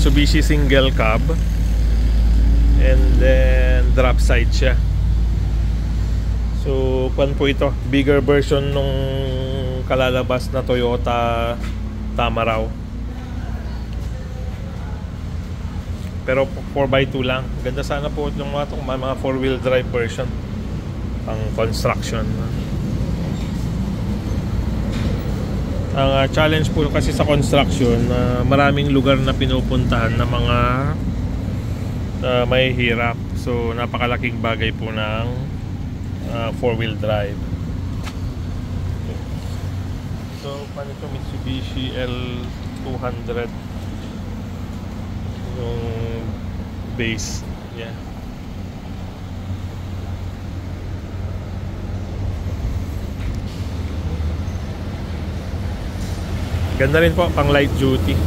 Mitsubishi single cab, and then drop side siya. So pan po ito, bigger version nung kalalabas na Toyota Tamaraw, pero 4x2 lang. Ganda sana po yung mga 4-wheel drive version pang construction. Ang challenge po kasi sa construction, maraming lugar na pinupuntahan na mga may hirap. So napakalaking bagay po ng 4-wheel drive. So paano ito? Mitsubishi L200 yung base. Yeah. Ganda rin po, pang light duty.